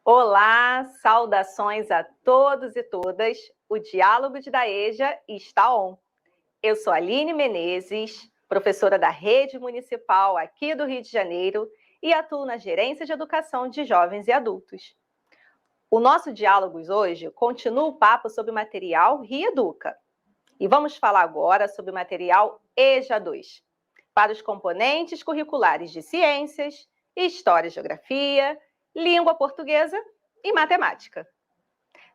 Olá, saudações a todos e todas. O Diálogo da EJA está on. Eu sou Aline Menezes, professora da Rede Municipal aqui do Rio de Janeiro e atuo na Gerência de Educação de Jovens e Adultos. O nosso Diálogos hoje continua o papo sobre o material Rieduca. E vamos falar agora sobre o material EJA 2, para os componentes curriculares de Ciências, História e Geografia, Língua Portuguesa e Matemática.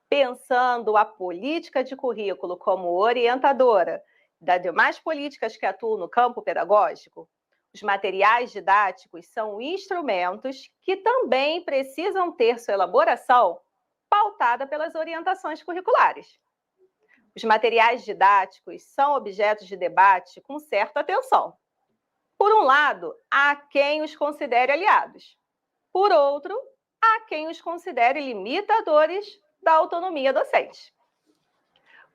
Pensando a política de currículo como orientadora das demais políticas que atuam no campo pedagógico, os materiais didáticos são instrumentos que também precisam ter sua elaboração pautada pelas orientações curriculares. Os materiais didáticos são objetos de debate com certa atenção. Por um lado, há quem os considere aliados. Por outro, há quem os considere limitadores da autonomia docente.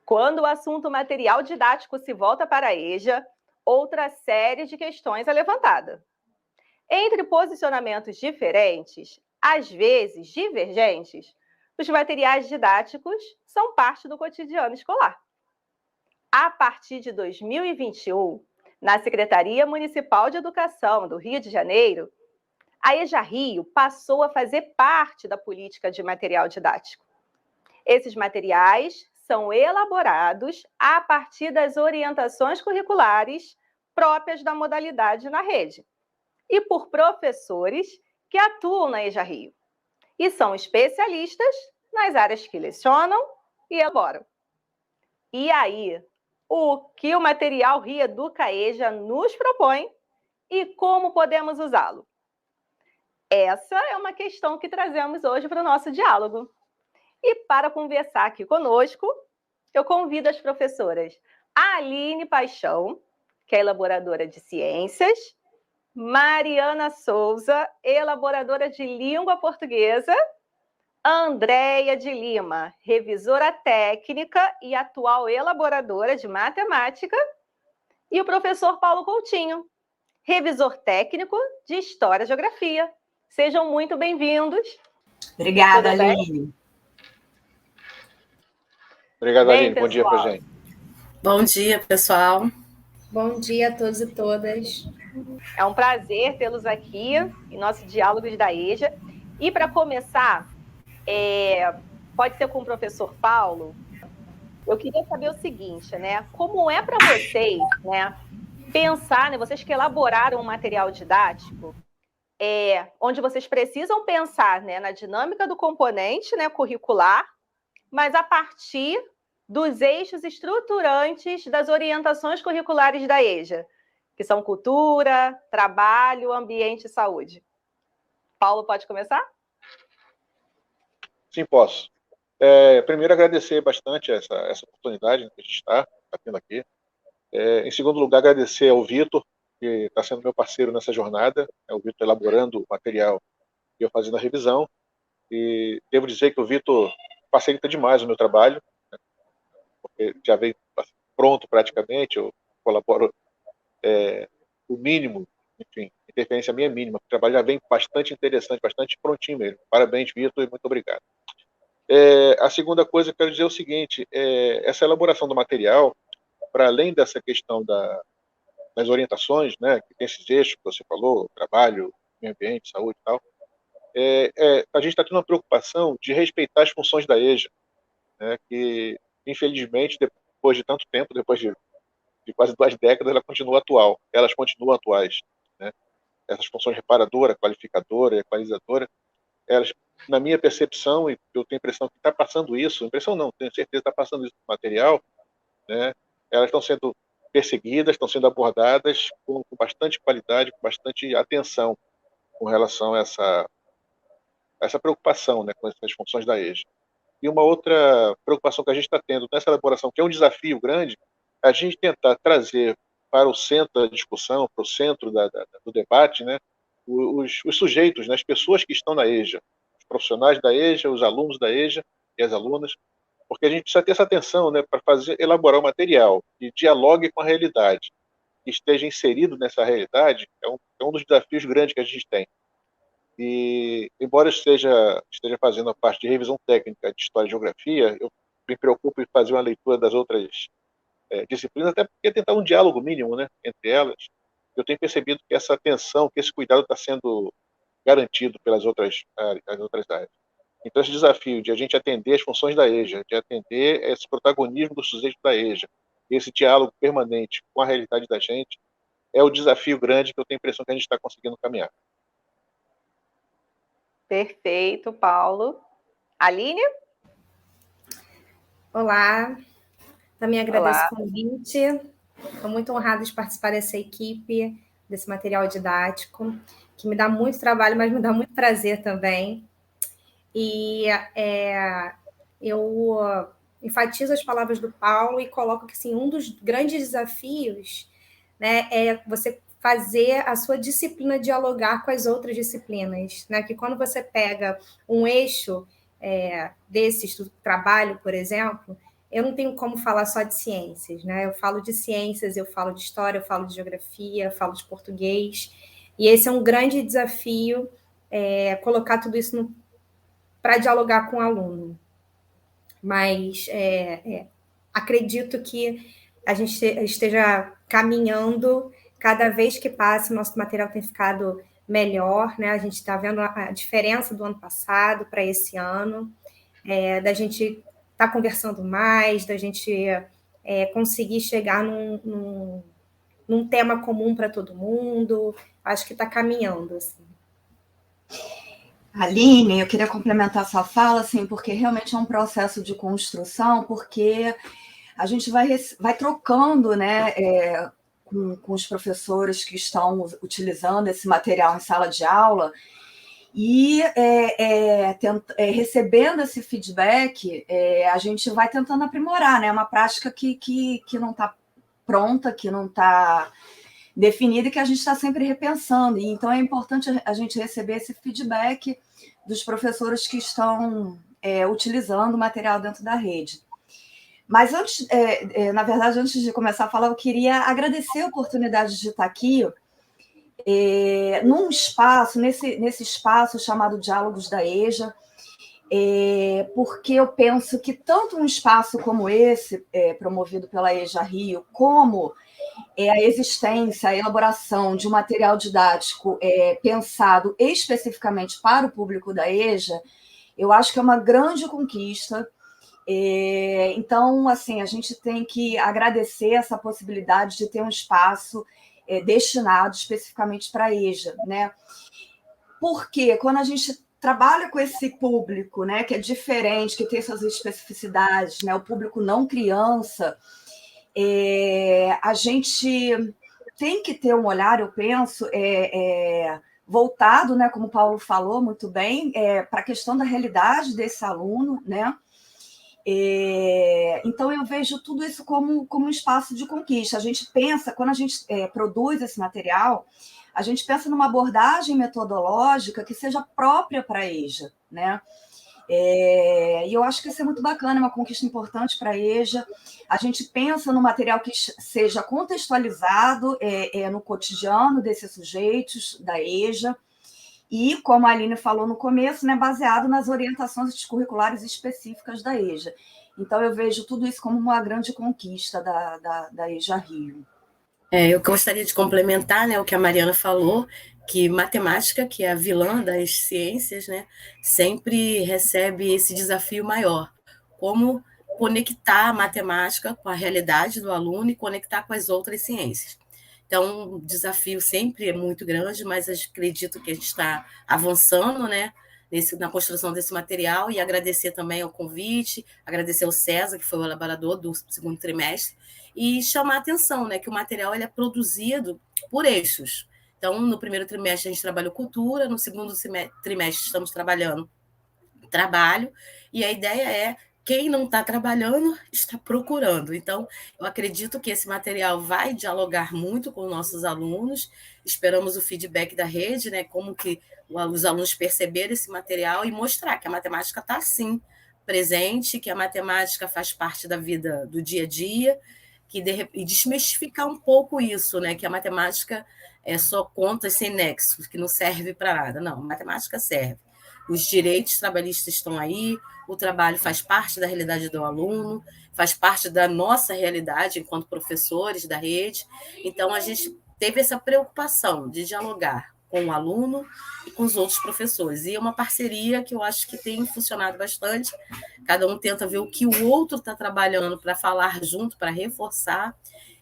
Quando o assunto material didático se volta para a EJA, outra série de questões é levantada. Entre posicionamentos diferentes, às vezes divergentes, os materiais didáticos são parte do cotidiano escolar. A partir de 2021, na Secretaria Municipal de Educação do Rio de Janeiro, a EJA Rio passou a fazer parte da política de material didático. Esses materiais são elaborados a partir das orientações curriculares próprias da modalidade na rede e por professores que atuam na EJA Rio e são especialistas nas áreas que lecionam e elaboram. E aí, o que o material Rieduca EJA nos propõe e como podemos usá-lo? Essa é uma questão que trazemos hoje para o nosso diálogo. E para conversar aqui conosco, eu convido as professoras Aline Paixão, que é elaboradora de Ciências, Mariana Souza, elaboradora de Língua Portuguesa, Andréia de Lima, revisora técnica e atual elaboradora de Matemática, e o professor Paulo Coutinho, revisor técnico de História e Geografia. Sejam muito bem-vindos. Obrigada, Aline. Obrigado, Aline. Bom dia para a gente. Bom dia, pessoal. Bom dia a todos e todas. É um prazer tê-los aqui em nosso Diálogos da EJA. E para começar, pode ser com o professor Paulo, eu queria saber o seguinte, né? Como é para vocês, né, pensar, né, vocês que elaboraram um material didático, onde vocês precisam pensar, né, na dinâmica do componente, né, curricular, mas a partir dos eixos estruturantes das orientações curriculares da EJA, que são cultura, trabalho, ambiente e saúde. Paulo, pode começar? Sim, posso. Primeiro, agradecer bastante essa oportunidade que a gente está tendo aqui. Em segundo lugar, agradecer ao Vitor, que está sendo meu parceiro nessa jornada. O Vitor elaborando o material e eu fazendo a revisão. E devo dizer que o Vitor facilita demais o meu trabalho, né, porque já veio pronto praticamente, eu colaboro o mínimo, enfim, interferência minha mínima. O trabalho já vem bastante interessante, bastante prontinho mesmo. Parabéns, Vitor, e muito obrigado. A segunda coisa que eu quero dizer é o seguinte, essa elaboração do material, para além dessa questão das orientações, né, que tem esses eixos que você falou, trabalho, meio ambiente, saúde e tal, a gente está tendo uma preocupação de respeitar as funções da EJA, né, que, infelizmente, depois de tanto tempo, depois de quase 2 décadas, elas continuam atuais. Né? Essas funções reparadora, qualificadora e equalizadora, elas, na minha percepção, e eu tenho a impressão que está passando isso, impressão não, tenho certeza que está passando isso no material, né? Elas estão sendo perseguidas, estão sendo abordadas com bastante qualidade, com bastante atenção com relação a essa preocupação, né, com essas funções da EJA. E uma outra preocupação que a gente está tendo nessa elaboração, que é um desafio grande, é a gente tentar trazer para o centro da discussão, para o centro do debate, né, os sujeitos, né, as pessoas que estão na EJA, os profissionais da EJA, os alunos da EJA e as alunas, porque a gente precisa ter essa atenção, né, para elaborar um material que dialogue com a realidade, que esteja inserido nessa realidade, é um dos desafios grandes que a gente tem. E, embora eu esteja fazendo a parte de revisão técnica de História e Geografia, eu me preocupo em fazer uma leitura das outras disciplinas, até porque tentar um diálogo mínimo, né, entre elas. Eu tenho percebido que essa atenção, que esse cuidado está sendo garantido pelas as outras áreas. Então, esse desafio de a gente atender as funções da EJA, de atender esse protagonismo do sujeito da EJA, esse diálogo permanente com a realidade da gente, é o desafio grande que eu tenho a impressão que a gente está conseguindo caminhar. Perfeito, Paulo. Aline? Olá, também agradeço Olá. o convite. Estou muito honrada de participar dessa equipe, desse material didático, que me dá muito trabalho, mas me dá muito prazer também. E eu enfatizo as palavras do Paulo e coloco que assim, um dos grandes desafios, né, é você fazer a sua disciplina dialogar com as outras disciplinas, né? Que quando você pega um eixo desses do trabalho, por exemplo, eu não tenho como falar só de ciências, né? Eu falo de ciências, eu falo de história, eu falo de geografia, eu falo de português, e esse é um grande desafio, colocar tudo isso para dialogar com o aluno. Mas acredito que a gente esteja caminhando, cada vez que passa, o nosso material tem ficado melhor, né? A gente está vendo a diferença do ano passado para esse ano, da gente estar conversando mais, da gente conseguir chegar num tema comum para todo mundo. Acho que está caminhando, assim. Aline, eu queria complementar sua fala, assim, porque realmente é um processo de construção, porque a gente vai trocando, né, com os professores que estão utilizando esse material em sala de aula e recebendo esse feedback, a gente vai tentando aprimorar, né? É uma prática que não está pronta, que não está definida e que a gente está sempre repensando. E, então, é importante a gente receber esse feedback dos professores que estão utilizando o material dentro da rede. Mas, na verdade, antes de começar a falar, eu queria agradecer a oportunidade de estar aqui num espaço, nesse espaço chamado Diálogos da EJA, porque eu penso que tanto um espaço como esse, promovido pela EJA Rio, como a existência, a elaboração de um material didático pensado especificamente para o público da EJA, eu acho que é uma grande conquista. Então, assim, a gente tem que agradecer essa possibilidade de ter um espaço destinado especificamente para a EJA, né? Porque quando a gente trabalha com esse público, né, que é diferente, que tem suas especificidades, né, o público não criança, a gente tem que ter um olhar, eu penso, voltado, né, como o Paulo falou muito bem, para a questão da realidade desse aluno, né? Então, eu vejo tudo isso como um espaço de conquista. A gente pensa, quando a gente produz esse material, a gente pensa numa abordagem metodológica que seja própria para a EJA, né? E eu acho que isso é muito bacana, é uma conquista importante para a EJA. A gente pensa no material que seja contextualizado no cotidiano desses sujeitos da EJA, e, como a Aline falou no começo, né, baseado nas orientações curriculares específicas da EJA. Então, eu vejo tudo isso como uma grande conquista da EJA Rio. Eu gostaria de complementar, né, o que a Mariana falou, que matemática, que é a vilã das ciências, né, sempre recebe esse desafio maior. Como conectar a matemática com a realidade do aluno e conectar com as outras ciências. Então, o desafio sempre é muito grande, mas acredito que a gente está avançando, né, na construção desse material, e agradecer também ao convite, agradecer ao César, que foi o elaborador do segundo trimestre, e chamar a atenção, né, que o material ele é produzido por eixos. Então, no primeiro trimestre a gente trabalhou cultura, no segundo trimestre estamos trabalhando trabalho, e a ideia é quem não está trabalhando está procurando. Então, eu acredito que esse material vai dialogar muito com nossos alunos. Esperamos o feedback da rede, né? Como que os alunos perceberam esse material e mostrar que a matemática está, sim, presente, que a matemática faz parte da vida do dia a dia, e desmistificar um pouco isso, né? Que a matemática é só contas sem nexo, que não serve para nada. Não, matemática serve. Os direitos trabalhistas estão aí, o trabalho faz parte da realidade do aluno, faz parte da nossa realidade enquanto professores da rede. Então, a gente teve essa preocupação de dialogar com o aluno e com os outros professores. E é uma parceria que eu acho que tem funcionado bastante. Cada um tenta ver o que o outro está trabalhando para falar junto, para reforçar.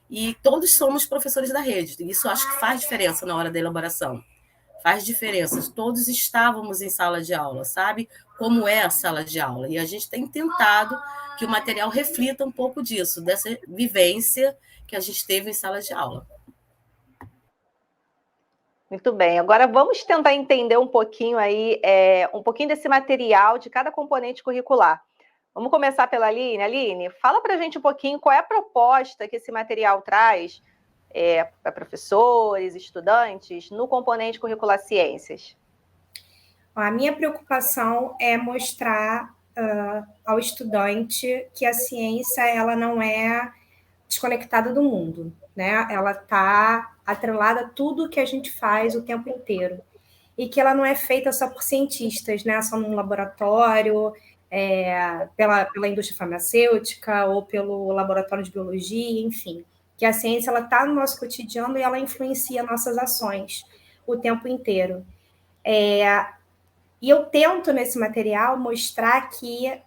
E todos somos professores da rede. Isso eu acho que faz diferença na hora da elaboração. Faz diferença. Todos estávamos em sala de aula, sabe? Como é a sala de aula. E a gente tem tentado que o material reflita um pouco disso, dessa vivência que a gente teve em sala de aula. Muito bem. Agora vamos tentar entender um pouquinho aí, um pouquinho desse material de cada componente curricular. Vamos começar pela Aline. Aline, fala para a gente um pouquinho qual é a proposta que esse material traz para professores, estudantes, no componente curricular Ciências. A minha preocupação é mostrar ao estudante que a ciência ela não é desconectada do mundo, né? Ela está atrelada a tudo que a gente faz o tempo inteiro. E que ela não é feita só por cientistas, né? Só num laboratório, pela indústria farmacêutica ou pelo laboratório de biologia, enfim. Que a ciência está no nosso cotidiano e ela influencia nossas ações o tempo inteiro. E eu tento, nesse material, mostrar que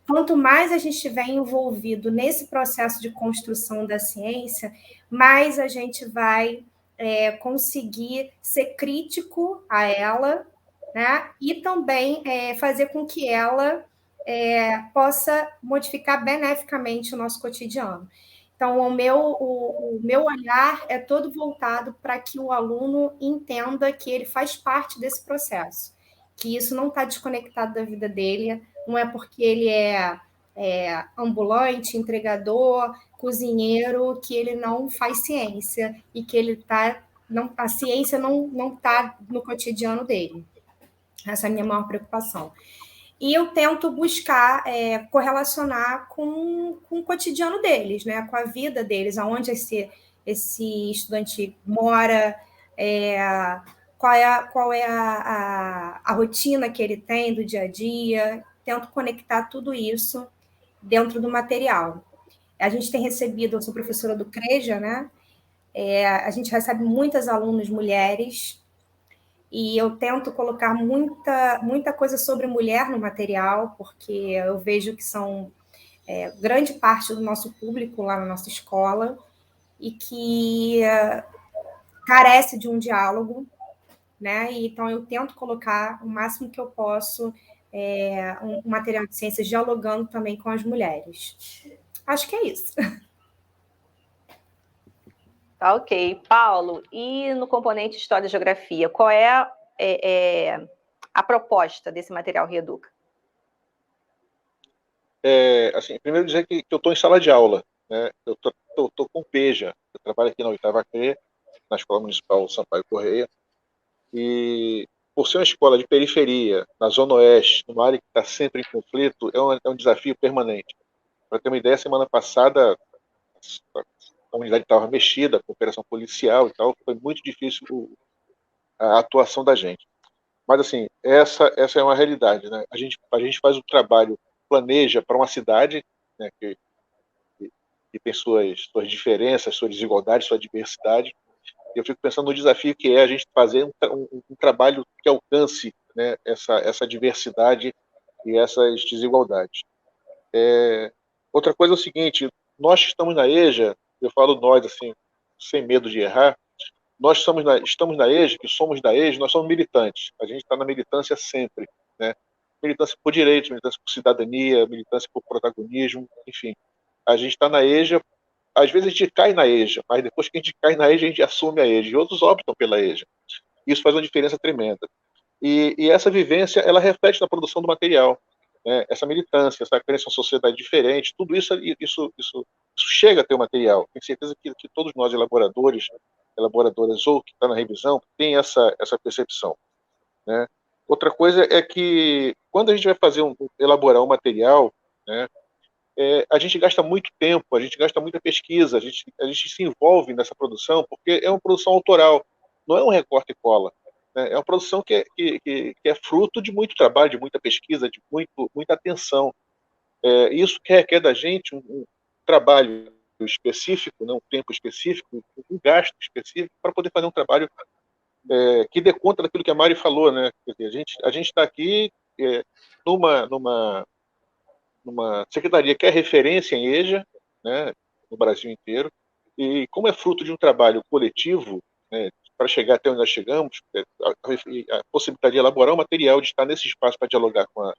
quanto mais a gente estiver envolvido nesse processo de construção da ciência, mais a gente vai conseguir ser crítico a ela, né? E também fazer com que ela possa modificar beneficamente o nosso cotidiano. Então, o meu olhar é todo voltado para que o aluno entenda que ele faz parte desse processo, que isso não está desconectado da vida dele, não é porque ele é ambulante, entregador, cozinheiro, que ele não faz ciência e que a ciência não está no cotidiano dele. Essa é a minha maior preocupação. E eu tento buscar correlacionar com o cotidiano deles, né? Com a vida deles, aonde esse estudante mora, qual é a rotina que ele tem do dia a dia. Tento conectar tudo isso dentro do material. A gente tem recebido, eu sou professora do CREJA, né? A gente recebe muitas alunas mulheres, e eu tento colocar muita coisa sobre mulher no material, porque eu vejo que são grande parte do nosso público lá na nossa escola, e que carece de um diálogo, né? Então eu tento colocar o máximo que eu posso um material de ciências dialogando também com as mulheres. Acho que é isso. Tá, ok. Paulo, e no componente História e Geografia, qual é a proposta desse material Reeduca? Assim, primeiro dizer que eu estou em sala de aula, né? Eu estou com PEJA, eu trabalho aqui na 8ª CRE, na Escola Municipal Sampaio Correia, e por ser uma escola de periferia, na Zona Oeste, numa área que está sempre em conflito, é um desafio permanente. Para ter uma ideia, semana passada a unidade estava mexida, com operação policial e tal, foi muito difícil a atuação da gente. Mas, assim, essa é uma realidade, né? A gente faz o trabalho, planeja para uma cidade, né, que tem suas diferenças, suas desigualdades, sua diversidade. E eu fico pensando no desafio que é a gente fazer um trabalho que alcance, né, essa diversidade e essas desigualdades. Outra coisa é o seguinte, nós que estamos na EJA, eu falo nós, assim, sem medo de errar, nós estamos na EJA, que somos da EJA, nós somos militantes. A gente está na militância sempre, né? Militância por direitos, militância por cidadania, militância por protagonismo, enfim. A gente está na EJA, às vezes a gente cai na EJA, mas depois que a gente cai na EJA, a gente assume a EJA, e outros optam pela EJA. Isso faz uma diferença tremenda. E essa vivência, ela reflete na produção do material, né? Essa militância, essa crença em uma sociedade diferente, tudo isso chega a ter o material. Tenho certeza que todos nós, elaboradoras ou que está na revisão, tem essa percepção, né? Outra coisa é que, quando a gente vai elaborar um material, né, a gente gasta muito tempo, a gente gasta muita pesquisa, a gente se envolve nessa produção, porque é uma produção autoral, não é um recorte e cola. Né? É uma produção que é fruto de muito trabalho, de muita pesquisa, de muita atenção. Isso que requer da gente um trabalho específico, né? Um tempo específico, um gasto específico, para poder fazer um trabalho que dê conta daquilo que a Mari falou. Né? Quer dizer, a gente está aqui numa secretaria que é referência em EJA, né, no Brasil inteiro, e como é fruto de um trabalho coletivo, né, para chegar até onde nós chegamos, a possibilidade de elaborar um material, de estar nesse espaço para dialogar com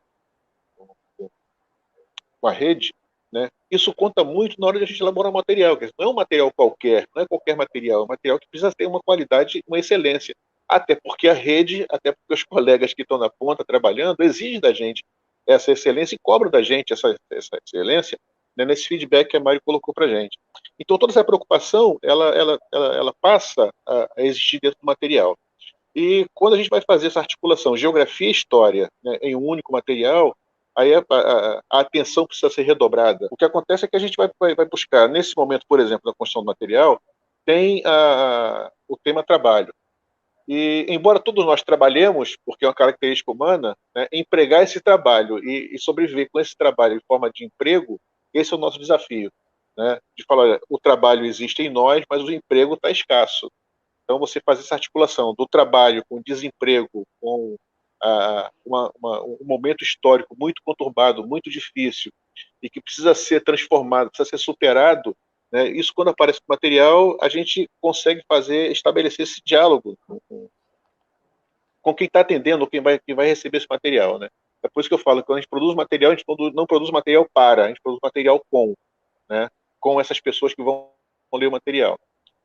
a rede, né, isso conta muito na hora de a gente elaborar um material, que não é um material qualquer, não é qualquer material, é um material que precisa ter uma qualidade, uma excelência, até porque a rede, até porque os colegas que estão na ponta trabalhando exigem da gente essa excelência e cobram da gente essa excelência, né, nesse feedback que a Mari colocou para a gente. Então, toda essa preocupação, ela passa a existir dentro do material. E quando a gente vai fazer essa articulação geografia e história, né, em um único material, aí a atenção precisa ser redobrada. O que acontece é que a gente vai buscar, nesse momento, por exemplo, da construção do material, tem o tema trabalho. E, embora todos nós trabalhemos, porque é uma característica humana, né, empregar esse trabalho e sobreviver com esse trabalho em forma de emprego, esse é o nosso desafio. Né, de falar, olha, o trabalho existe em nós, mas o emprego está escasso. Então, você fazer essa articulação do trabalho com o desemprego, com um momento histórico muito conturbado, muito difícil, e que precisa ser transformado, precisa ser superado, né? Isso, quando aparece no material, a gente consegue estabelecer esse diálogo com quem está atendendo, quem vai receber esse material. Né? É por isso que eu falo que quando a gente produz material, a gente não produz material a gente produz material né? Com essas pessoas que vão ler o material.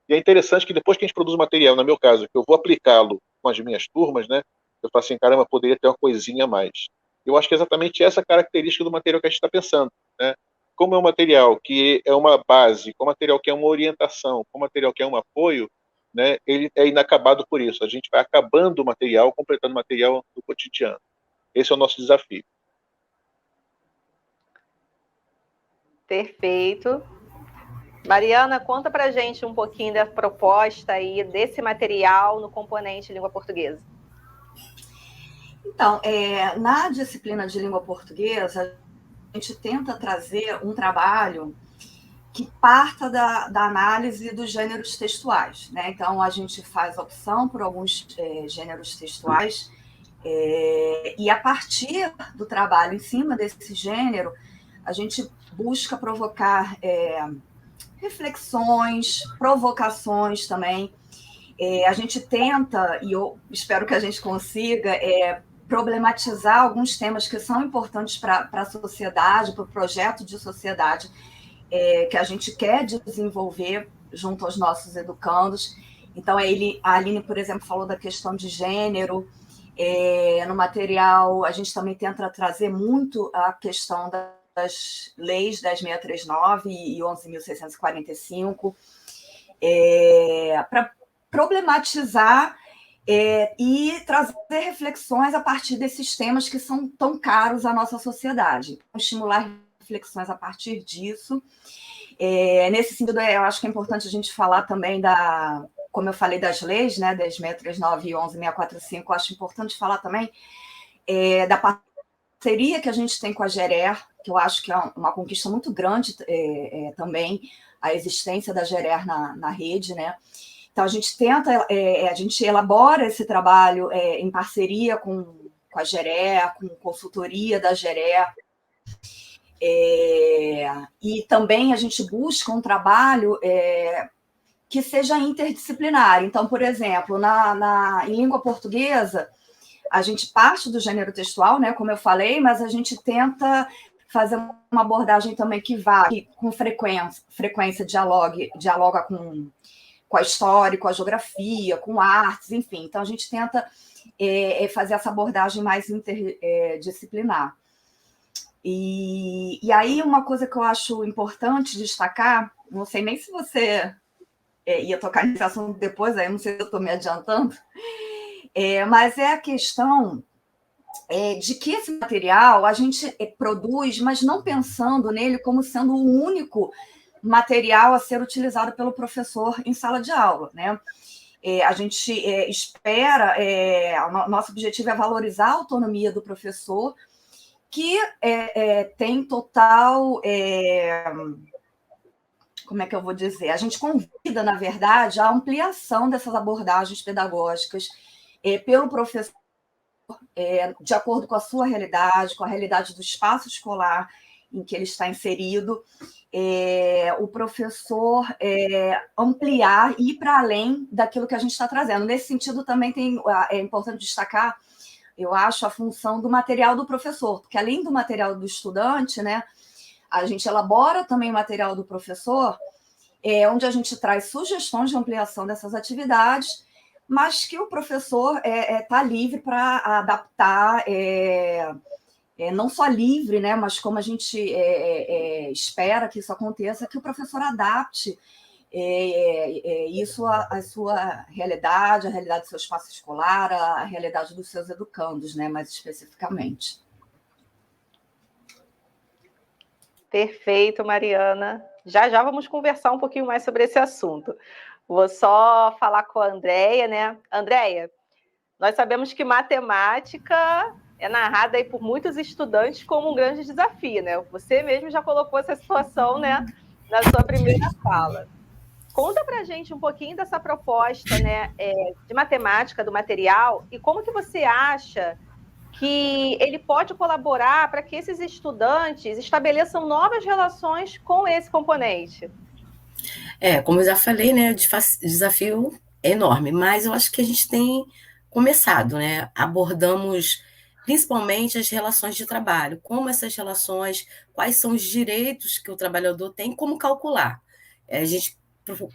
E é interessante que depois que a gente produz o material, no meu caso, que eu vou aplicá-lo com as minhas turmas, né, eu falo assim, caramba, poderia ter uma coisinha a mais. Eu acho que é exatamente essa característica do material que a gente está pensando. Né? Como é um material que é uma base, como material que é uma orientação, como material que é um apoio, né, ele é inacabado por isso. A gente vai acabando o material, completando o material do cotidiano. Esse é o nosso desafio. Perfeito. Mariana, conta pra gente um pouquinho da proposta aí desse material no componente língua portuguesa. Então, na disciplina de língua portuguesa, a gente tenta trazer um trabalho que parta da análise dos gêneros textuais. Né? Então, a gente faz opção por alguns gêneros textuais e, a partir do trabalho em cima desse gênero, a gente busca provocar reflexões, provocações também. A gente tenta, e eu espero que a gente consiga, problematizar alguns temas que são importantes para a sociedade, para o projeto de sociedade que a gente quer desenvolver junto aos nossos educandos. Então, a Aline, por exemplo, falou da questão de gênero. No material, a gente também tenta trazer muito a questão das leis 10.639 e 11.645, para problematizar e trazer reflexões a partir desses temas que são tão caros à nossa sociedade. Estimular reflexões a partir disso. Nesse sentido, eu acho que é importante a gente falar também como eu falei, das leis, né, 10.639 e 11.645, eu acho importante falar também da parceria que a gente tem com a GERER, que eu acho que é uma conquista muito grande também, a existência da GERER na rede, né? Então, a gente a gente elabora esse trabalho em parceria com a GERER, com consultoria da GERER, e também a gente busca um trabalho que seja interdisciplinar. Então, por exemplo, em língua portuguesa, a gente parte do gênero textual, né, como eu falei, mas a gente tenta fazer uma abordagem também que com frequência dialoga com a história, com a geografia, com artes, enfim. Então, a gente tenta fazer essa abordagem mais interdisciplinar. E aí, uma coisa que eu acho importante destacar, não sei nem se você ia tocar nesse assunto depois, aí não sei se eu estou me adiantando, mas é a questão de que esse material a gente produz, mas não pensando nele como sendo o único material a ser utilizado pelo professor em sala de aula, né? A gente espera, nosso objetivo é valorizar a autonomia do professor, que tem total, como é que eu vou dizer? A gente convida, na verdade, a ampliação dessas abordagens pedagógicas pelo professor, de acordo com a sua realidade, com a realidade do espaço escolar em que ele está inserido, o professor ampliar e ir para além daquilo que a gente está trazendo. Nesse sentido, também é importante destacar, eu acho, a função do material do professor, porque além do material do estudante, né, a gente elabora também o material do professor, onde a gente traz sugestões de ampliação dessas atividades, mas que o professor está livre para adaptar, não só livre, né, mas como a gente espera que isso aconteça, que o professor adapte isso à sua realidade, à realidade do seu espaço escolar, à realidade dos seus educandos, né, mais especificamente. Perfeito, Mariana. Já já vamos conversar um pouquinho mais sobre esse assunto. Vou só falar com a Andréia, né? Andréia, nós sabemos que matemática é narrada aí por muitos estudantes como um grande desafio, né? Você mesmo já colocou essa situação, né, na sua primeira fala. Conta para a gente um pouquinho dessa proposta, né, de matemática, do material, e como que você acha que ele pode colaborar para que esses estudantes estabeleçam novas relações com esse componente. Como eu já falei, né, o desafio é enorme, mas eu acho que a gente tem começado, né? Abordamos principalmente as relações de trabalho, como essas relações, quais são os direitos que o trabalhador tem, como calcular. A gente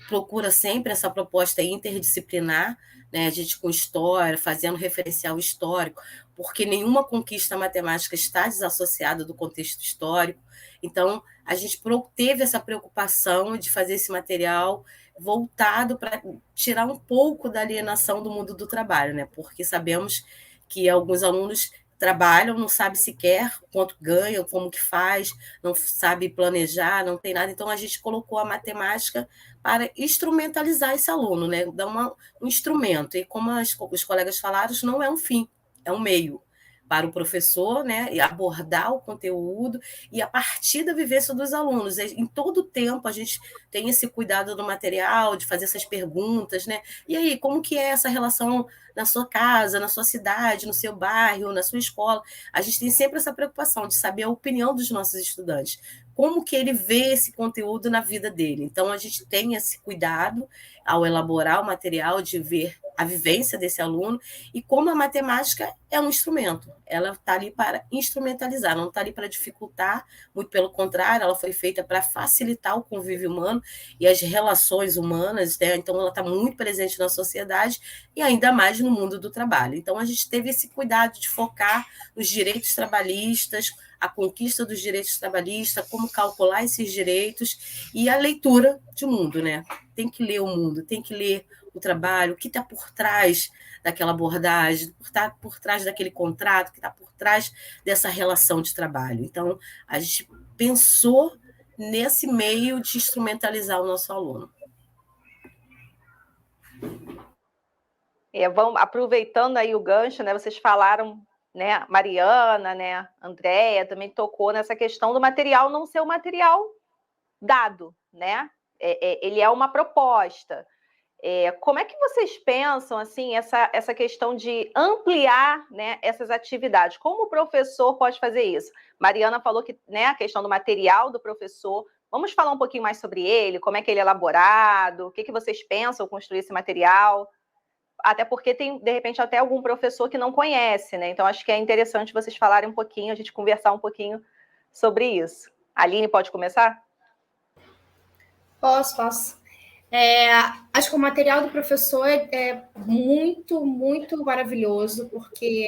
procura sempre essa proposta interdisciplinar, né? A gente com história, fazendo referencial histórico, porque nenhuma conquista matemática está desassociada do contexto histórico. Então, a gente teve essa preocupação de fazer esse material voltado para tirar um pouco da alienação do mundo do trabalho, né? Porque sabemos que alguns alunos trabalham, não sabe sequer quanto ganham, como que faz, não sabe planejar, não tem nada. Então, a gente colocou a matemática para instrumentalizar esse aluno, né? Dar um instrumento. E como os colegas falaram, não é um fim, é um meio para o professor, né, e abordar o conteúdo e a partir da vivência dos alunos. Em todo o tempo a gente tem esse cuidado do material, de fazer essas perguntas, né? E aí, como que é essa relação na sua casa, na sua cidade, no seu bairro, na sua escola? A gente tem sempre essa preocupação de saber a opinião dos nossos estudantes, como que ele vê esse conteúdo na vida dele. Então, a gente tem esse cuidado ao elaborar o material, de ver a vivência desse aluno, e como a matemática é um instrumento, ela está ali para instrumentalizar, não está ali para dificultar, muito pelo contrário, ela foi feita para facilitar o convívio humano e as relações humanas, né? Então ela está muito presente na sociedade e ainda mais no mundo do trabalho. Então a gente teve esse cuidado de focar nos direitos trabalhistas, a conquista dos direitos trabalhistas, como calcular esses direitos e a leitura de mundo, né? Tem que ler o mundo, tem que ler o trabalho, o que está por trás daquela abordagem, por trás daquele contrato, o que está por trás dessa relação de trabalho. Então, a gente pensou nesse meio de instrumentalizar o nosso aluno. Vamos aproveitando aí o gancho, né? Vocês falaram, né? Mariana, né? Andréia também tocou nessa questão do material não ser um material dado, né? Ele é uma proposta. Como é que vocês pensam assim essa questão de ampliar, né, essas atividades? Como o professor pode fazer isso? Mariana falou que, né, a questão do material do professor. Vamos falar um pouquinho mais sobre ele, como é que ele é elaborado, o que vocês pensam construir esse material? Até porque tem, de repente, até algum professor que não conhece, né? Então, acho que é interessante vocês falarem um pouquinho, a gente conversar um pouquinho sobre isso. Aline, pode começar? Posso. Acho que o material do professor é muito, muito maravilhoso, porque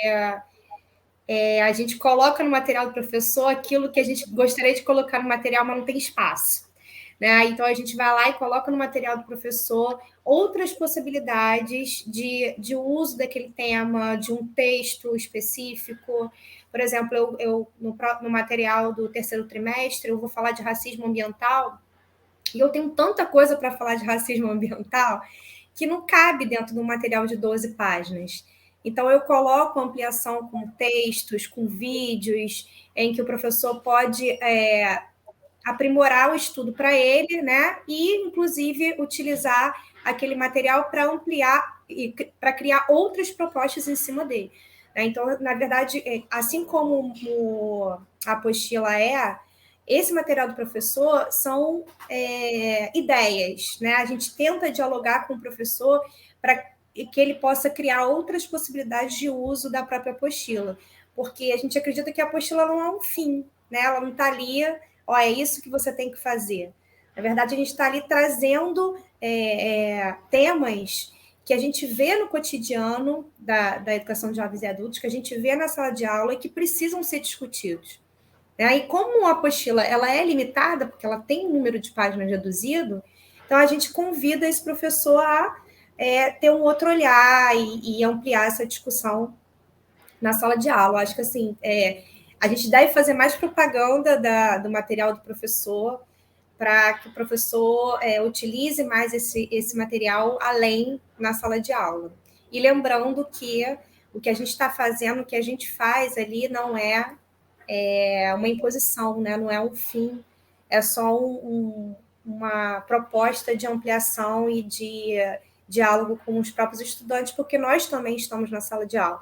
a gente coloca no material do professor aquilo que a gente gostaria de colocar no material, mas não tem espaço. né? Então, a gente vai lá e coloca no material do professor outras possibilidades de uso daquele tema, de um texto específico. Por exemplo, no material do terceiro trimestre, eu vou falar de racismo ambiental, e eu tenho tanta coisa para falar de racismo ambiental que não cabe dentro de um material de 12 páginas. Então, eu coloco ampliação com textos, com vídeos, em que o professor pode aprimorar o estudo para ele, né? E, inclusive, utilizar aquele material para ampliar e para criar outras propostas em cima dele. Então, na verdade, assim como a apostila esse material do professor são ideias, né? A gente tenta dialogar com o professor para que ele possa criar outras possibilidades de uso da própria apostila, porque a gente acredita que a apostila não é um fim, né? Ela não está ali, ó, é isso que você tem que fazer. Na verdade, a gente está ali trazendo temas que a gente vê no cotidiano da educação de jovens e adultos, que a gente vê na sala de aula e que precisam ser discutidos. E como a apostila ela é limitada, porque ela tem um número de páginas reduzido, então a gente convida esse professor a ter um outro olhar e ampliar essa discussão na sala de aula. Acho que assim, a gente deve fazer mais propaganda do material do professor, para que o professor utilize mais esse material além na sala de aula. E lembrando que o que a gente está fazendo, o que a gente faz ali não é uma imposição, né? Não é um fim, é só uma proposta de ampliação e de diálogo com os próprios estudantes, porque nós também estamos na sala de aula.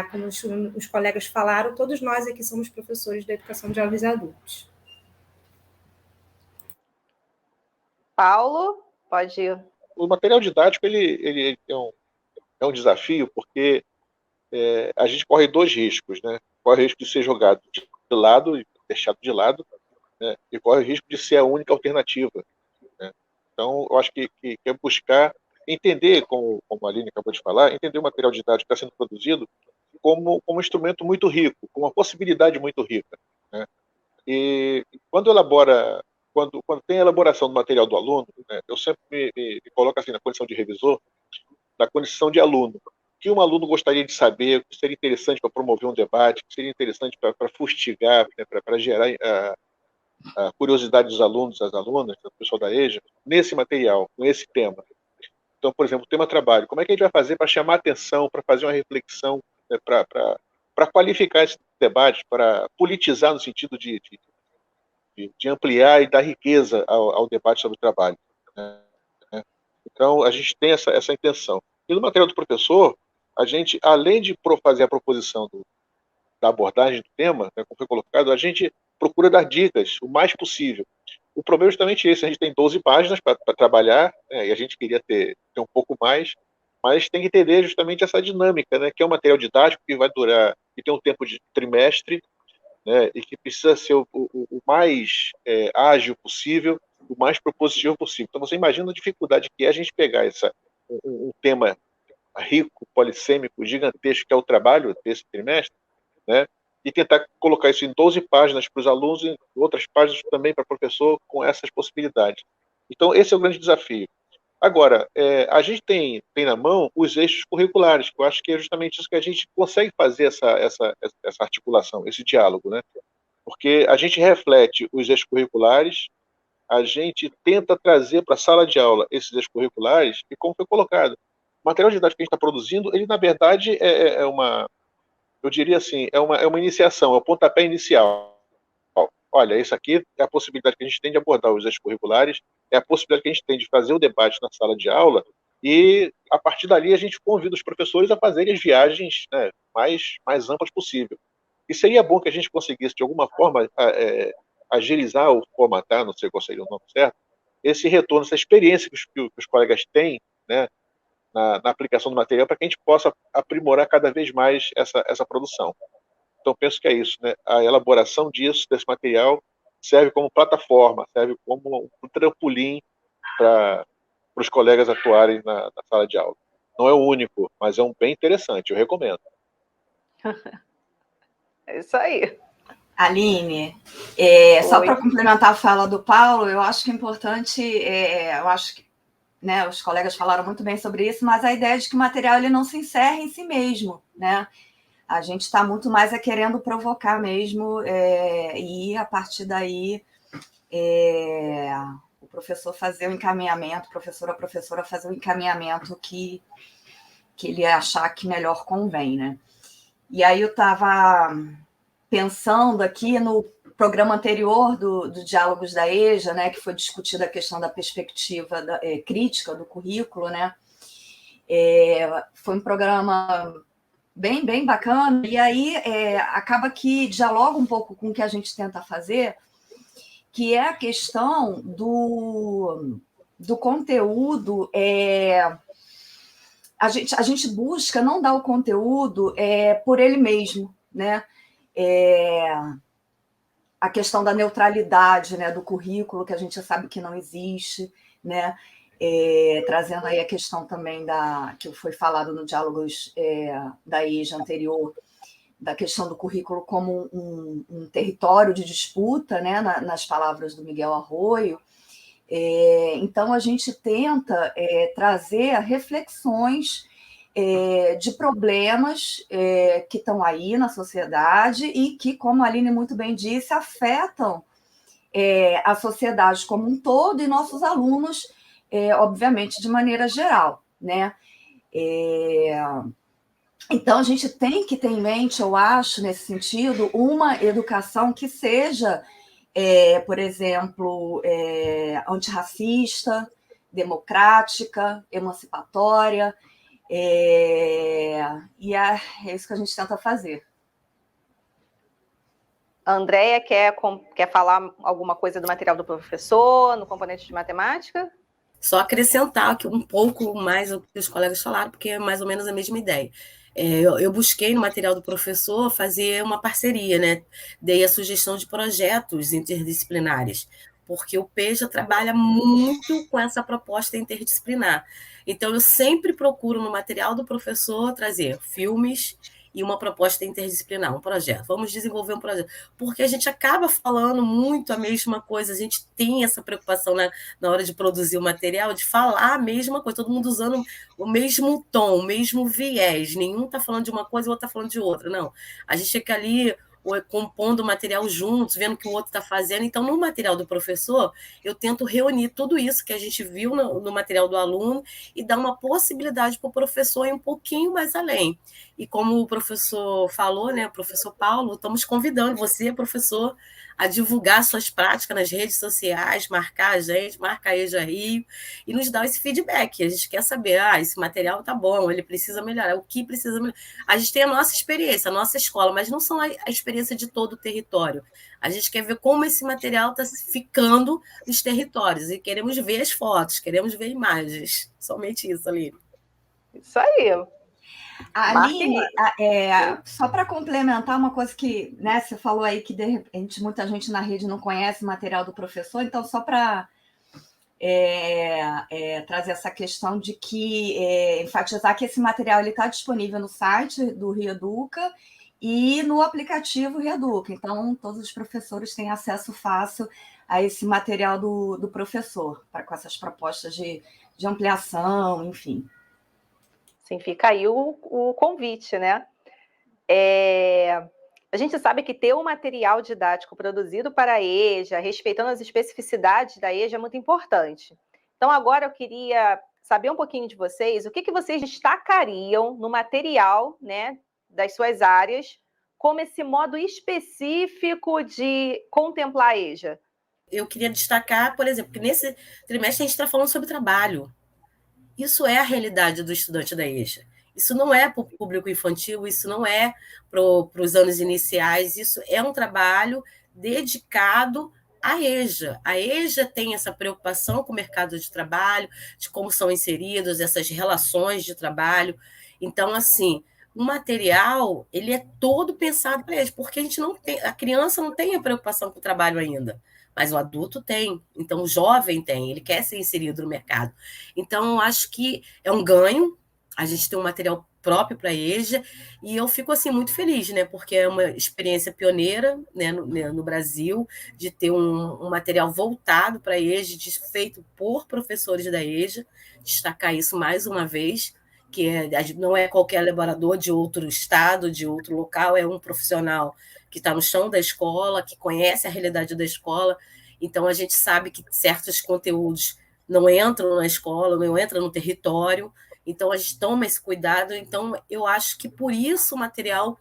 Como os colegas falaram, todos nós aqui somos professores da educação de jovens e adultos. Paulo, pode ir. O material didático ele é um desafio, porque a gente corre dois riscos, né? Corre o risco de ser jogado de lado e deixado de lado, né? E corre o risco de ser a única alternativa, né? Então, eu acho que é buscar entender, como a Aline acabou de falar, entender o material didático que está sendo produzido como um instrumento muito rico, com uma possibilidade muito rica, né? E quando tem a elaboração do material do aluno, né, eu sempre me coloco assim na condição de revisor, na condição de aluno. O que um aluno gostaria de saber, o que seria interessante para promover um debate, o que seria interessante para fustigar, né, para gerar a curiosidade dos alunos, das alunas, do pessoal da EJA, nesse material, com esse tema. Então, por exemplo, o tema trabalho. Como é que a gente vai fazer para chamar atenção, para fazer uma reflexão, né, para qualificar esse debate, para politizar no sentido de ampliar e dar riqueza ao debate sobre o trabalho, né? Então, a gente tem essa intenção. E no material do professor, a gente, além de fazer a proposição da abordagem do tema, né, como foi colocado, a gente procura dar dicas o mais possível. O problema é justamente esse: a gente tem 12 páginas para trabalhar, né, e a gente queria ter um pouco mais, mas tem que entender justamente essa dinâmica, né, que é um material didático que vai durar, que tem um tempo de trimestre, né, e que precisa ser o mais ágil possível, o mais propositivo possível. Então, você imagina a dificuldade que é a gente pegar um tema rico, polissêmico, gigantesco, que é o trabalho desse trimestre, né, e tentar colocar isso em 12 páginas para os alunos e outras páginas também para o professor, com essas possibilidades. Então, esse é o grande desafio. Agora, a gente tem na mão os eixos curriculares, que eu acho que é justamente isso que a gente consegue fazer essa articulação, esse diálogo, né? Porque a gente reflete os eixos curriculares, a gente tenta trazer para a sala de aula esses eixos curriculares, e como foi colocado, o material didático que a gente está produzindo, ele, na verdade, eu diria assim, é uma iniciação, é o pontapé inicial. Olha, isso aqui é a possibilidade que a gente tem de abordar os extracurriculares, é a possibilidade que a gente tem de fazer o debate na sala de aula, e a partir dali a gente convida os professores a fazerem as viagens, né, mais amplas possível. E seria bom que a gente conseguisse, de alguma forma, agilizar ou formatar, não sei qual seria o nome certo, esse retorno, essa experiência que os colegas têm, né, na aplicação do material, para que a gente possa aprimorar cada vez mais essa produção. Então, penso que é isso, né? A elaboração desse material serve como plataforma, serve como um trampolim para os colegas atuarem na sala de aula. Não é o único, mas é um bem interessante, eu recomendo. É isso aí. Aline, só para complementar a fala do Paulo, eu acho que é importante, eu acho que, né, os colegas falaram muito bem sobre isso, mas a ideia de que o material ele não se encerra em si mesmo, né? A gente está muito mais querendo provocar mesmo, e a partir daí o professor fazer o encaminhamento, a professora fazer o encaminhamento que ele achar que melhor convém, né? E aí eu estava pensando aqui no programa anterior do Diálogos da EJA, né, que foi discutida a questão da perspectiva crítica do currículo, né? Foi um programa bem bacana, e aí acaba que dialoga um pouco com o que a gente tenta fazer, que é a questão do conteúdo. A gente busca não dar o conteúdo por ele mesmo, né? A questão da neutralidade, né, do currículo, que a gente sabe que não existe, né? Trazendo aí a questão também que foi falado no Diálogos da EJA anterior, da questão do currículo como um território de disputa, né, nas palavras do Miguel Arroyo. Então, a gente tenta trazer reflexões de problemas que estão aí na sociedade e que, como a Aline muito bem disse, afetam a sociedade como um todo e nossos alunos, obviamente, de maneira geral, né? Então, a gente tem que ter em mente, eu acho, nesse sentido, uma educação que seja, por exemplo, antirracista, democrática, emancipatória, e é isso que a gente tenta fazer. A Andréia quer falar alguma coisa do material do professor, no componente de matemática? Só acrescentar um pouco mais o que os colegas falaram, porque é mais ou menos a mesma ideia. Eu busquei no material do professor fazer uma parceria, né? Dei a sugestão de projetos interdisciplinares, porque o PEJA trabalha muito com essa proposta interdisciplinar. Então, eu sempre procuro no material do professor trazer filmes e uma proposta interdisciplinar, um projeto. Vamos desenvolver um projeto. Porque a gente acaba falando muito a mesma coisa, a gente tem essa preocupação na hora de produzir o material, de falar a mesma coisa, todo mundo usando o mesmo tom, o mesmo viés. Nenhum está falando de uma coisa e o outro está falando de outra. Não. A gente fica ali compondo o material juntos, vendo o que o outro está fazendo. Então, no material do professor, eu tento reunir tudo isso que a gente viu no material do aluno e dar uma possibilidade para o professor ir um pouquinho mais além. E como o professor falou, né, o professor Paulo, estamos convidando você, professor, a divulgar suas práticas nas redes sociais, marcar a gente, marca a EJA Rio, e nos dar esse feedback. A gente quer saber, esse material está bom, ele precisa melhorar, o que precisa melhorar. A gente tem a nossa experiência, a nossa escola, mas não são a experiência de todo o território. A gente quer ver como esse material está ficando nos territórios, e queremos ver as fotos, queremos ver imagens. Somente isso, Aline. Isso aí. Aline, só para complementar uma coisa que, né, você falou aí que de repente muita gente na rede não conhece o material do professor, então só para trazer essa questão de que enfatizar que esse material está disponível no site do Reeduca e no aplicativo Reeduca. Então, todos os professores têm acesso fácil a esse material do professor, com essas propostas de ampliação, enfim. Sim, fica aí o convite, né? A gente sabe que ter um material didático produzido para a EJA, respeitando as especificidades da EJA, é muito importante. Então, agora eu queria saber um pouquinho de vocês, o que vocês destacariam no material, né, das suas áreas, como esse modo específico de contemplar a EJA? Eu queria destacar, por exemplo, que nesse trimestre a gente está falando sobre trabalho. Isso é a realidade do estudante da EJA. Isso não é para o público infantil, isso não é para os anos iniciais, isso é um trabalho dedicado à EJA. A EJA tem essa preocupação com o mercado de trabalho, de como são inseridas essas relações de trabalho. Então, assim, o material ele é todo pensado para EJA, porque a criança não tem a preocupação com o trabalho ainda. Mas o adulto tem, então o jovem tem, ele quer ser inserido no mercado. Então, eu acho que é um ganho, a gente tem um material próprio para a EJA, e eu fico assim muito feliz, né, porque é uma experiência pioneira, né, no Brasil, de ter um material voltado para a EJA, feito por professores da EJA, destacar isso mais uma vez, que não é qualquer elaborador de outro estado, de outro local, é um profissional que está no chão da escola, que conhece a realidade da escola, então a gente sabe que certos conteúdos não entram na escola, não entram no território, então a gente toma esse cuidado. Então eu acho que por isso o material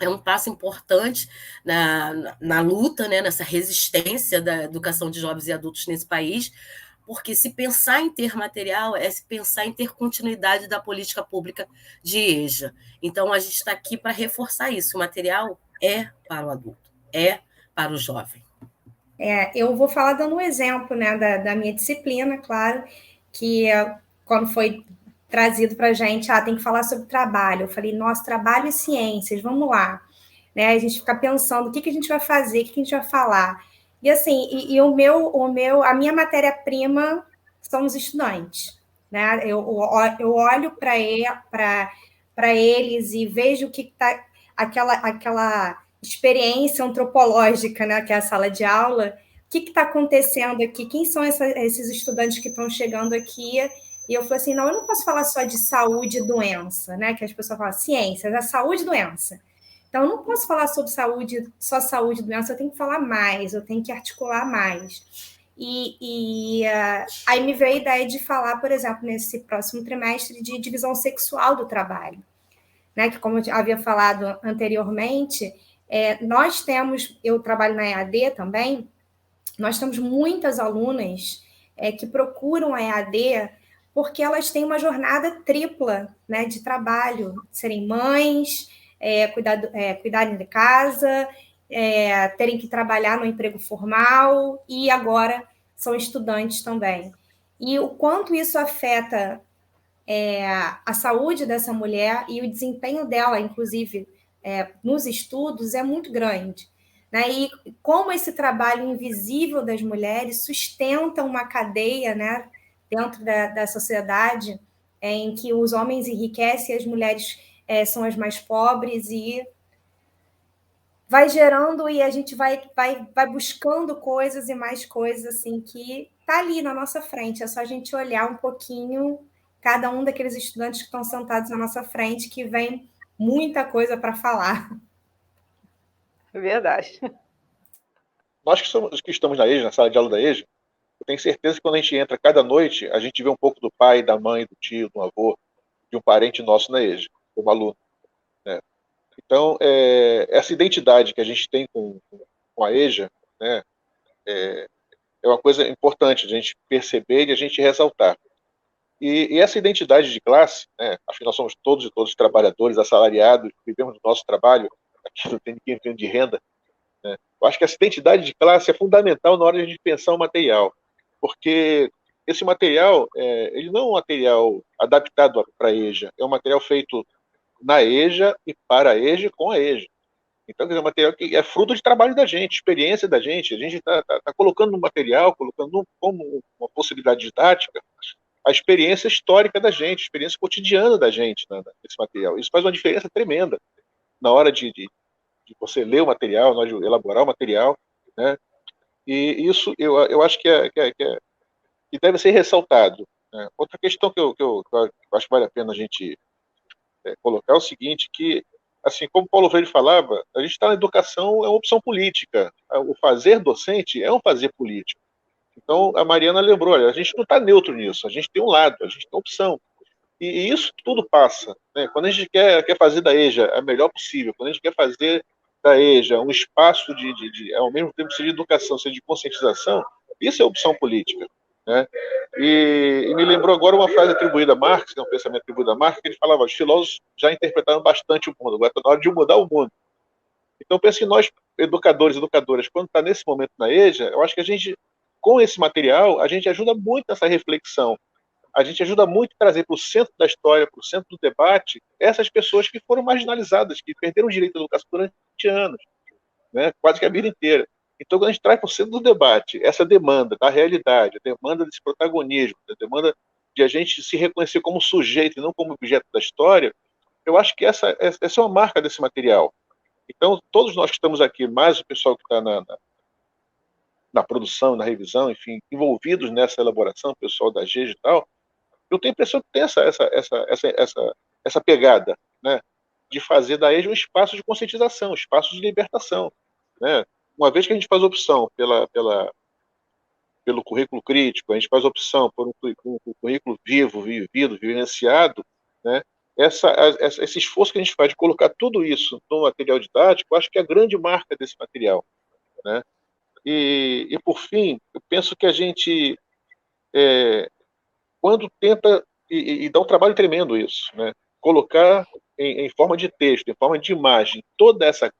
é um passo importante na luta, né, nessa resistência da educação de jovens e adultos nesse país, porque se pensar em ter material é se pensar em ter continuidade da política pública de EJA. Então a gente está aqui para reforçar isso, o material é para o adulto, é para o jovem. Eu vou falar dando um exemplo, né, da minha disciplina, claro, que quando foi trazido para a gente, tem que falar sobre trabalho. Eu falei, nossa, trabalho e ciências, vamos lá. Né? A gente fica pensando o que a gente vai fazer, o que a gente vai falar. E assim, a minha matéria-prima são os estudantes. Né? Eu olho para eles e vejo o que está aquela experiência antropológica, né, que é a sala de aula, o que está acontecendo aqui, quem são esses estudantes que estão chegando aqui. E eu falei assim, não, eu não posso falar só de saúde e doença, né? Que as pessoas falam ciências, é saúde e doença. Então, eu não posso falar sobre saúde, só saúde e doença, eu tenho que falar mais, eu tenho que articular mais. Aí me veio a ideia de falar, por exemplo, nesse próximo trimestre, de divisão sexual do trabalho. Né? Que, como eu havia falado anteriormente, eu trabalho na EAD também, nós temos muitas alunas que procuram a EAD porque elas têm uma jornada tripla, né, de trabalho, serem mães, cuidarem de casa, terem que trabalhar no emprego formal e agora são estudantes também. E o quanto isso afeta a saúde dessa mulher e o desempenho dela, inclusive, nos estudos, é muito grande. Né? E como esse trabalho invisível das mulheres sustenta uma cadeia, né, dentro da sociedade em que os homens enriquecem e as mulheres são as mais pobres, e vai gerando, e a gente vai buscando coisas e mais coisas assim que está ali na nossa frente. É só a gente olhar um pouquinho cada um daqueles estudantes que estão sentados na nossa frente, que vem muita coisa para falar. É verdade. Nós que estamos na EJA, na sala de aula da EJA, eu tenho certeza que quando a gente entra cada noite, a gente vê um pouco do pai, da mãe, do tio, do avô, de um parente nosso na EJA, como aluno. Né? Então, essa identidade que a gente tem com a EJA, né, é uma coisa importante a gente perceber e a gente ressaltar. E essa identidade de classe, né, acho que nós somos todos e todos trabalhadores, assalariados, vivemos do nosso trabalho, aqui não tem ninguém vivendo de renda. Né? Eu acho que essa identidade de classe é fundamental na hora de a gente pensar o material, porque esse material, ele não é um material adaptado para a EJA, é um material feito na EJA e para a EJA com a EJA. Então, quer dizer, é um material que é fruto de trabalho da gente, experiência da gente. A gente está colocando no material, colocando como uma possibilidade didática, a experiência histórica da gente, a experiência cotidiana da gente nesse material. Isso faz uma diferença tremenda na hora de você ler o material, na hora de elaborar o material, né? E isso eu acho que deve ser ressaltado. Né? Outra questão que eu acho que vale a pena a gente colocar é o seguinte, que, assim, como Paulo Freire falava, a gente está na educação, é uma opção política. O fazer docente é um fazer político. Então, a Mariana lembrou, olha, a gente não está neutro nisso, a gente tem um lado, a gente tem opção. E isso tudo passa. Né? Quando a gente quer fazer da EJA a melhor possível, quando a gente quer fazer da EJA um espaço ao mesmo tempo, seja de educação, seja de conscientização, isso é opção política. Né? E me lembrou agora uma frase atribuída a Marx, que é um pensamento atribuído a Marx, que ele falava, os filósofos já interpretaram bastante o mundo, agora está na hora de mudar o mundo. Então, eu penso que nós, educadores e educadoras, quando está nesse momento na EJA, eu acho que a gente, com esse material, a gente ajuda muito nessa reflexão. A gente ajuda muito a trazer para o centro da história, para o centro do debate, essas pessoas que foram marginalizadas, que perderam o direito à educação durante anos, né? Quase que a vida inteira. Então, quando a gente traz para o centro do debate essa demanda da realidade, a demanda desse protagonismo, a demanda de a gente se reconhecer como sujeito e não como objeto da história, eu acho que essa é uma marca desse material. Então, todos nós que estamos aqui, mais o pessoal que está na produção, na revisão, enfim, envolvidos nessa elaboração, o pessoal da GEG e tal, eu tenho a impressão que tem essa pegada, né, de fazer da EJA um espaço de conscientização, um espaço de libertação, né? Uma vez que a gente faz opção pelo currículo crítico, a gente faz opção por um currículo vivo, vivido, vivenciado, né? Esse esforço que a gente faz de colocar tudo isso no material didático, eu acho que é a grande marca desse material, né? E por fim, eu penso que a gente, quando tenta, e dá um trabalho tremendo isso, né? Colocar em forma de texto, em forma de imagem, toda essa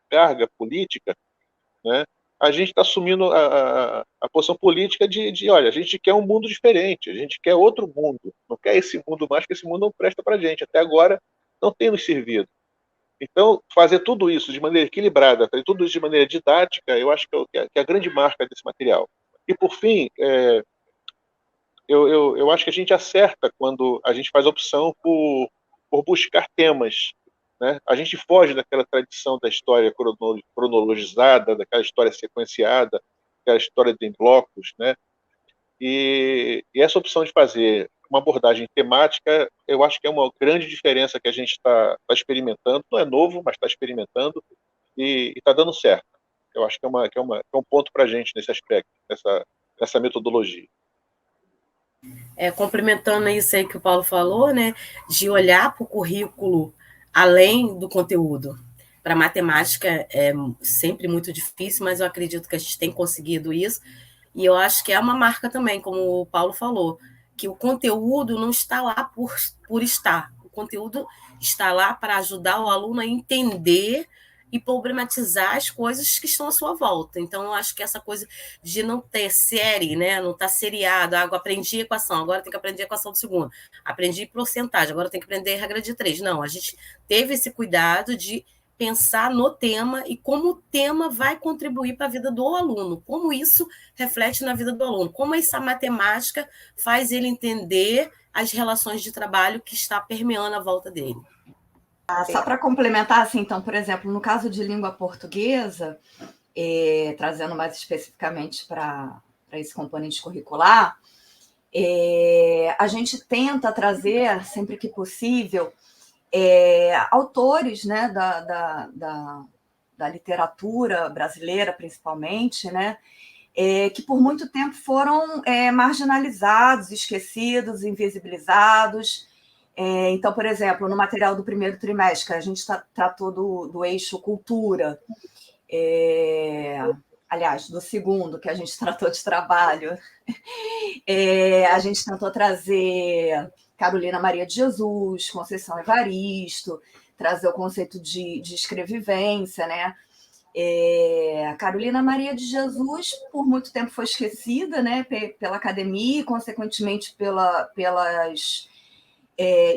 carga política, né? A gente está assumindo a posição política olha, a gente quer um mundo diferente, a gente quer outro mundo, não quer esse mundo mais, porque esse mundo não presta para a gente, até agora não tem nos servido. Então, fazer tudo isso de maneira equilibrada, fazer tudo isso de maneira didática, eu acho que é a grande marca desse material. E, por fim, eu acho que a gente acerta quando a gente faz a opção por buscar temas, né? A gente foge daquela tradição da história cronologizada, daquela história sequenciada, daquela história em blocos, né? E essa opção de fazer uma abordagem temática, eu acho que é uma grande diferença que a gente está experimentando. Não é novo, mas está experimentando e está dando certo. Eu acho que é um ponto para a gente nesse aspecto, nessa metodologia. Complementando isso aí que o Paulo falou, né, de olhar para o currículo além do conteúdo. Para matemática é sempre muito difícil, mas eu acredito que a gente tem conseguido isso. E eu acho que é uma marca também, como o Paulo falou, que o conteúdo não está lá por estar. O conteúdo está lá para ajudar o aluno a entender e problematizar as coisas que estão à sua volta. Então, eu acho que essa coisa de não ter série, né? Não estar seriado, aprendi equação, agora tem que aprender equação do segundo. Aprendi porcentagem, agora tem que aprender regra de 3. Não, a gente teve esse cuidado de pensar no tema e como o tema vai contribuir para a vida do aluno, como isso reflete na vida do aluno, como essa matemática faz ele entender as relações de trabalho que está permeando a volta dele. Só para complementar, assim, então, por exemplo, no caso de língua portuguesa, trazendo mais especificamente para esse componente curricular, a gente tenta trazer, sempre que possível, autores, né, da literatura brasileira, principalmente, né, que por muito tempo foram marginalizados, esquecidos, invisibilizados. Então, por exemplo, no material do primeiro trimestre, a gente tratou do eixo cultura, aliás, do segundo, que a gente tratou de trabalho, a gente tentou trazer Carolina Maria de Jesus, Conceição Evaristo, trazer o conceito de escrevivência, né? A Carolina Maria de Jesus, por muito tempo, foi esquecida, né, pela academia e, consequentemente, pelas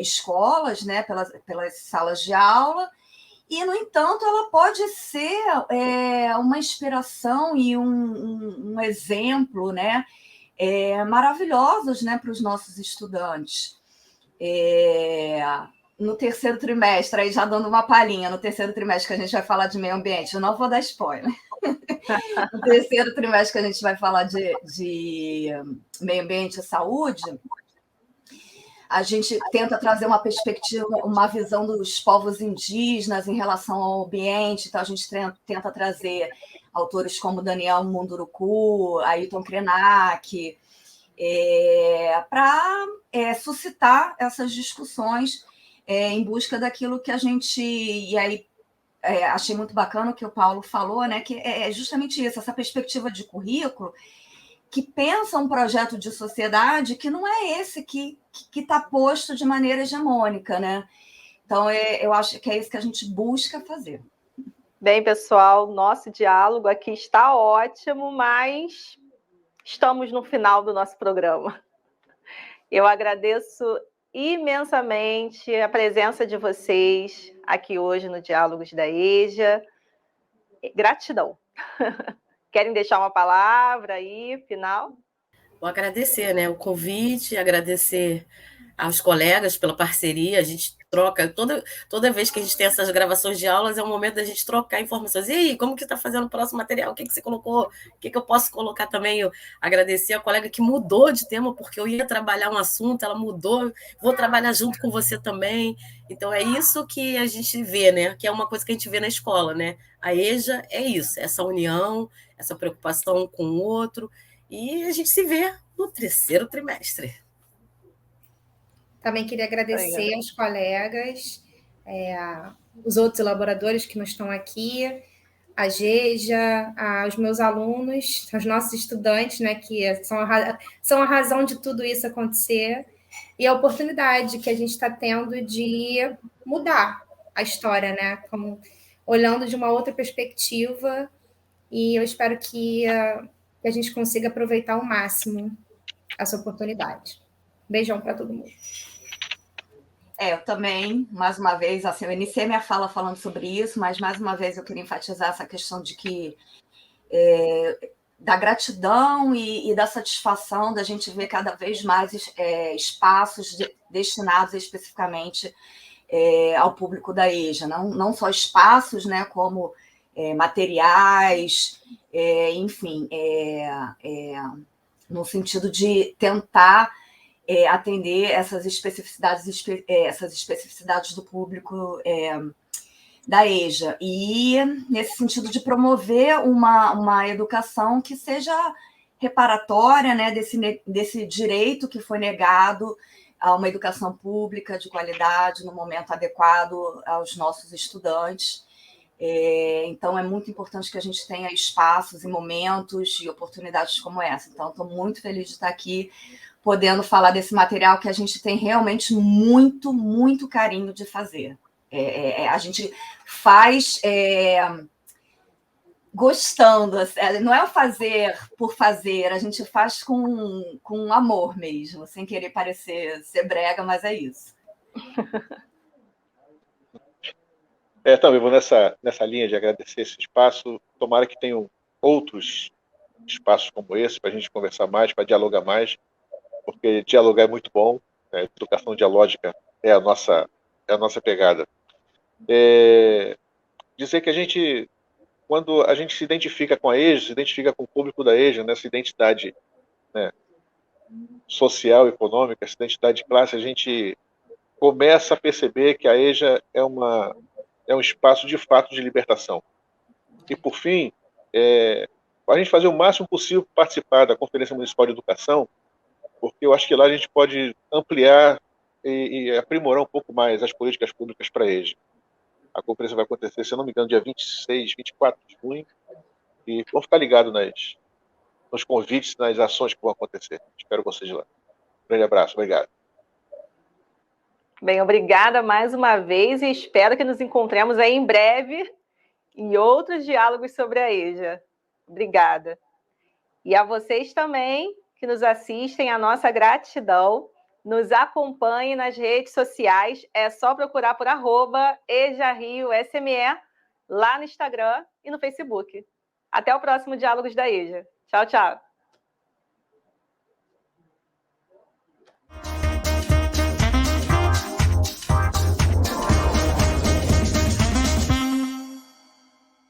escolas, né, pelas salas de aula, e, no entanto, ela pode ser uma inspiração e um exemplo, né, maravilhosos, né, para os nossos estudantes. No terceiro trimestre, aí já dando uma palhinha, no terceiro trimestre que a gente vai falar de meio ambiente, eu não vou dar spoiler. No terceiro trimestre que a gente vai falar de meio ambiente e saúde, a gente tenta trazer uma perspectiva, uma visão dos povos indígenas em relação ao ambiente, então a gente tenta trazer autores como Daniel Munduruku, Ailton Krenak, para suscitar essas discussões em busca daquilo que a gente... E aí achei muito bacana o que o Paulo falou, né, que é justamente isso, essa perspectiva de currículo, que pensa um projeto de sociedade que não é esse que está posto de maneira hegemônica, né? Então, eu acho que é isso que a gente busca fazer. Bem, pessoal, nosso diálogo aqui está ótimo, mas estamos no final do nosso programa. Eu agradeço imensamente a presença de vocês aqui hoje no Diálogos da EJA. Gratidão. Querem deixar uma palavra aí, final? Vou agradecer, né, o convite, agradecer aos colegas pela parceria. A gente troca, toda vez que a gente tem essas gravações de aulas, é um momento da gente trocar informações. E aí, como que está fazendo o próximo material? O que você colocou? O que eu posso colocar também? Eu agradecer a colega que mudou de tema, porque eu ia trabalhar um assunto, ela mudou, vou trabalhar junto com você também. Então, é isso que a gente vê, né? Que é uma coisa que a gente vê na escola, né? A EJA é isso, essa união, essa preocupação com o outro, e a gente se vê no 3º trimestre. Também queria agradecer aos colegas, os outros elaboradores que não estão aqui, a Geja, aos meus alunos, aos nossos estudantes, né, que são a razão de tudo isso acontecer, e a oportunidade que a gente está tendo de mudar a história, né, olhando de uma outra perspectiva, e eu espero que a gente consiga aproveitar ao máximo essa oportunidade. Beijão para todo mundo. Eu também, mais uma vez, assim, eu iniciei minha fala falando sobre isso, mas mais uma vez eu queria enfatizar essa questão de que da gratidão e da satisfação da gente ver cada vez mais espaços destinados especificamente ao público da EJA, não só espaços, né, como materiais, enfim, no sentido de tentar atender essas especificidades do público da EJA, e nesse sentido de promover uma educação que seja reparatória, né, desse direito que foi negado a uma educação pública de qualidade no momento adequado aos nossos estudantes. Então, é muito importante que a gente tenha espaços e momentos e oportunidades como essa. Então, estou muito feliz de estar aqui, podendo falar desse material que a gente tem realmente muito, muito carinho de fazer. A gente faz gostando, não é o fazer por fazer, a gente faz com amor mesmo, sem querer ser brega, mas é isso. Também vou nessa linha de agradecer esse espaço. Tomara que tenham outros espaços como esse para a gente conversar mais, para dialogar mais, porque dialogar é muito bom, né? Educação dialógica é a nossa pegada. Dizer que a gente, quando a gente se identifica com a EJA, se identifica com o público da EJA, nessa identidade, né, social, econômica, essa identidade de classe, a gente começa a perceber que a EJA é um espaço de fato de libertação. E, por fim, a gente fazer o máximo possível para participar da Conferência Municipal de Educação, porque eu acho que lá a gente pode ampliar e aprimorar um pouco mais as políticas públicas para a EJA. A conferência vai acontecer, se eu não me engano, dia 26, 24 de junho, e vamos ficar ligados nos convites, nas ações que vão acontecer. Espero vocês lá. Um grande abraço, obrigado. Bem, obrigada mais uma vez e espero que nos encontremos aí em breve em outros diálogos sobre a EJA. Obrigada. E a vocês também que nos assistem, a nossa gratidão. Nos acompanhe nas redes sociais, é só procurar por @EJARioSME lá no Instagram e no Facebook. Até o próximo Diálogos da EJA. Tchau, tchau.